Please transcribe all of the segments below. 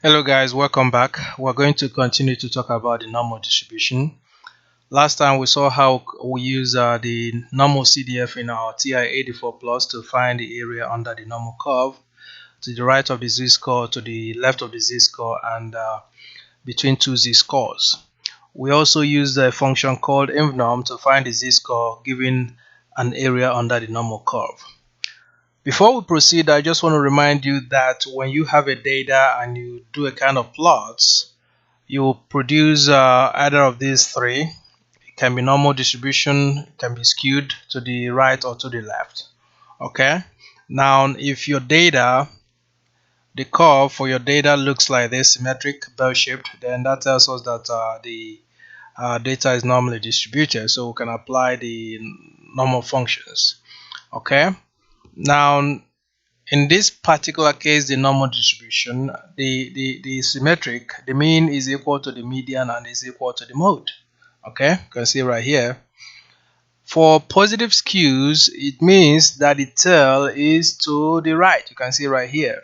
Hello guys, welcome back. We're going to continue to talk about the normal distribution. Last time we saw how we use the normal CDF in our TI-84 plus to find the area under the normal curve to the right of the z-score, to the left of the z-score, and between two z-scores. We also used a function called invnorm to find the z-score given an area under the normal curve. Before we proceed, I just want to remind you that when you have a data and you do a kind of plots, you will produce either of these three. It can be normal distribution, it can be skewed to the right or to the left. Okay. Now, if your data, the curve for your data looks like this, symmetric, bell-shaped, then that tells us that the data is normally distributed. So we can apply the normal functions. Okay. Now, in this particular case, the normal distribution, the symmetric, the mean is equal to the median and is equal to the mode. Okay, you can see right here. For positive skews, it means that the tail is to the right. You can see right here.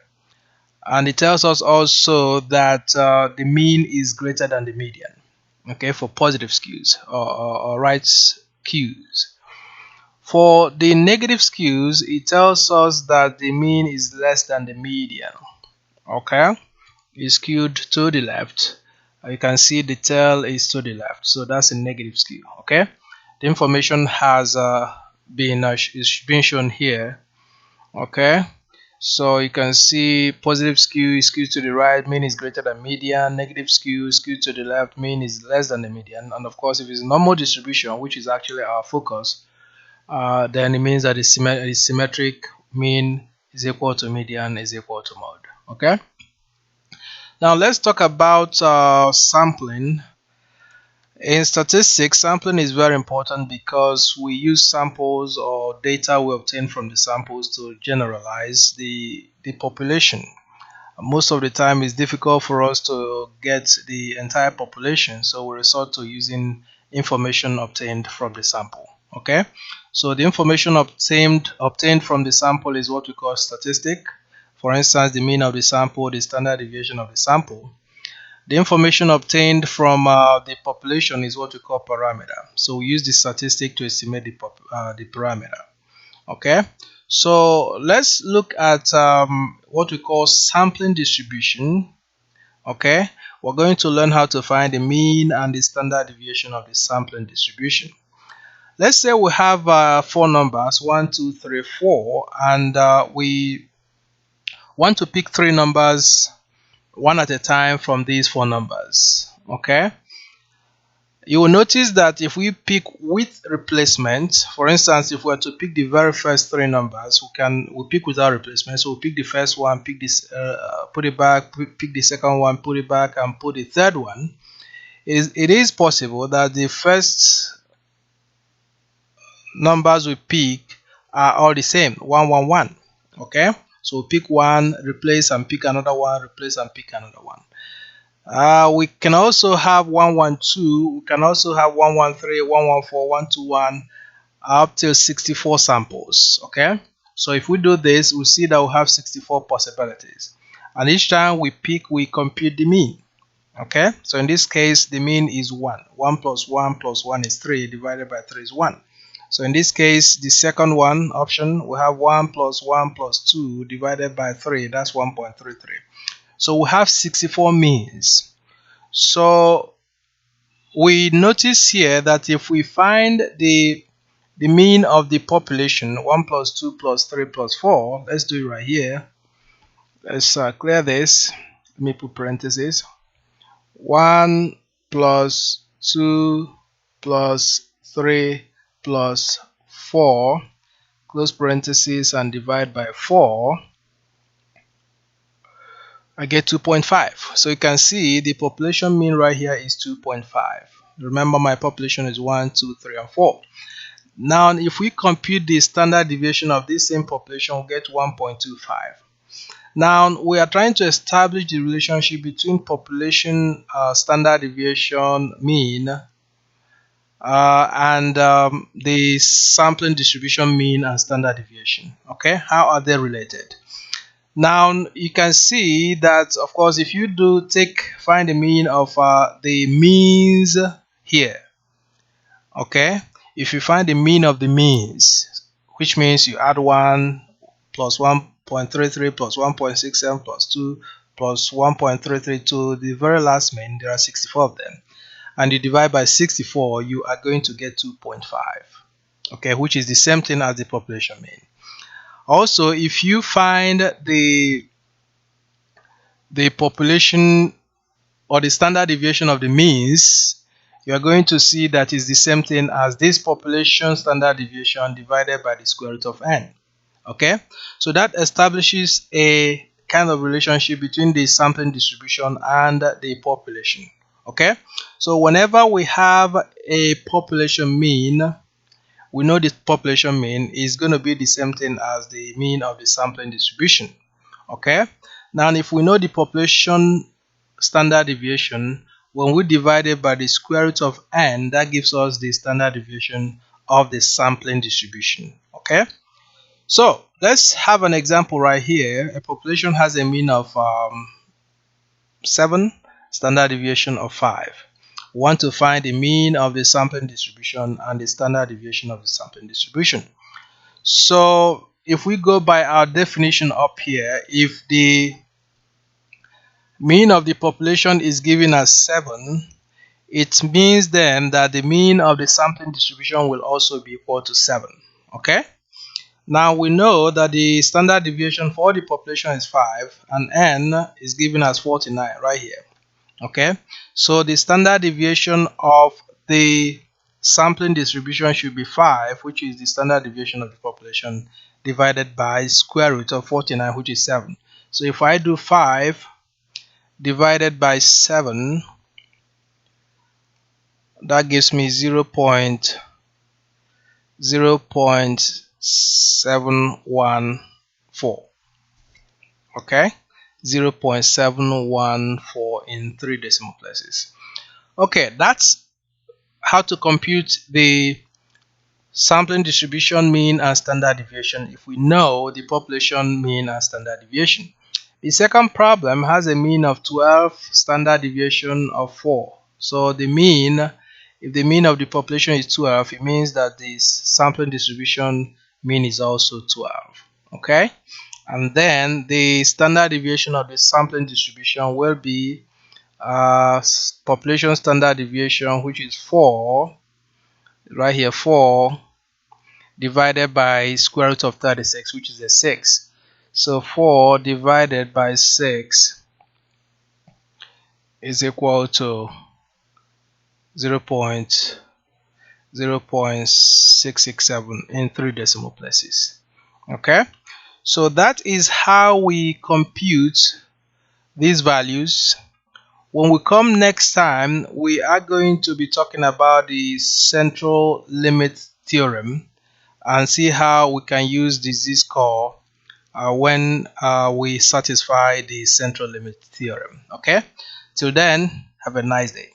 And it tells us also that the mean is greater than the median. Okay, for positive skews or right skews. For the negative skews, it tells us that the mean is less than the median. Okay, is skewed to the left. You can see the tail is to the left, so that's a negative skew. Okay, the information has is being shown here. Okay, so you can see positive skew is skewed to the right, mean is greater than median. Negative skew skewed to the left, mean is less than the median. And of course, if it's normal distribution, which is actually our focus, then it means that the symmetric mean is equal to median is equal to mode. Okay, now let's talk about sampling. In statistics, sampling is very important because we use samples or data we obtain from the samples to generalize the population. Most of the time it's difficult for us to get the entire population, so we resort to using information obtained from the sample. Okay, so the information obtained from the sample is what we call statistic. For instance, the mean of the sample, the standard deviation of the sample. The information obtained from the population is what we call parameter. So we use the statistic to estimate the parameter. Okay, so let's look at what we call sampling distribution. Okay, we're going to learn how to find the mean and the standard deviation of the sampling distribution. Let's say we have four numbers, 1, 2, 3, 4, and we want to pick three numbers one at a time from these four numbers. Okay, you will notice that if we pick with replacement, for instance, if we were to pick the very first three numbers, we pick without replacement. So we pick the first one, pick this, put it back, pick the second one, put it back, and put the third one. It is possible that the first numbers we pick are all the same, 1, 1, 1. Okay, so we pick one, replace and pick another one, replace and pick another one. We can also have 1, 1, 2. We can also have 1, 1, 3, 1, 1, 4, 1, 2, 1, up till 64 samples. Okay, so if we do this, we see that we have 64 possibilities, and each time we pick, we compute the mean. Okay, so in this case, the mean is 1. 1 plus 1 plus 1 is 3, divided by 3 is 1. So in this case, the second one option, we have 1 plus 1 plus 2 divided by 3, that's 1.33. So we have 64 means. So we notice here that if we find the mean of the population, 1 plus 2 plus 3 plus 4, let's do it right here. Let's clear this. Let me put parentheses. 1 plus 2 plus 3 plus 4, close parentheses, and divide by 4, I get 2.5. So you can see the population mean right here is 2.5. Remember, my population is 1, 2, 3, and 4. Now, if we compute the standard deviation of this same population, we'll get 1.25. Now, we are trying to establish the relationship between population standard deviation mean and the sampling distribution mean and standard deviation. Okay, how are they related? Now you can see that, of course, if you do find the mean of the means here, okay, if you find the mean of the means, which means you add 1 plus 1.33 plus 1.67 plus 2 plus 1.33 to the very last mean, there are 64 of them, and you divide by 64, you are going to get 2.5, okay, which is the same thing as the population mean. Also, if you find the population or the standard deviation of the means, you are going to see that is the same thing as this population standard deviation divided by the square root of n. Okay, so that establishes a kind of relationship between the sampling distribution and the population. Okay, so whenever we have a population mean, we know the population mean is going to be the same thing as the mean of the sampling distribution. Okay, now if we know the population standard deviation, when we divide it by the square root of n, that gives us the standard deviation of the sampling distribution. Okay, so let's have an example right here. A population has a mean of 7, standard deviation of 5. We want to find the mean of the sampling distribution and the standard deviation of the sampling distribution. So if we go by our definition up here, if the mean of the population is given as 7, it means then that the mean of the sampling distribution will also be equal to 7. Okay, now we know that the standard deviation for the population is 5 and n is given as 49 right here. Okay, so the standard deviation of the sampling distribution should be 5, which is the standard deviation of the population, divided by square root of 49, which is 7. So if I do 5 divided by 7, that gives me 0.714. Okay, 0.714 in 3 decimal places. Okay, that's how to compute the sampling distribution mean and standard deviation if we know the population mean and standard deviation. The second problem has a mean of 12, standard deviation of 4. So the mean, if the mean of the population is 12, it means that the sampling distribution mean is also 12. Okay, and then the standard deviation of the sampling distribution will be population standard deviation, which is 4, right here, 4 divided by square root of 36, which is a 6. So 4 divided by 6 is equal to 0.0667 in 3 decimal places. Okay, so that is how we compute these values. When we come next time, we are going to be talking about the central limit theorem and see how we can use the z-score when we satisfy the central limit theorem. Okay, till then, have a nice day.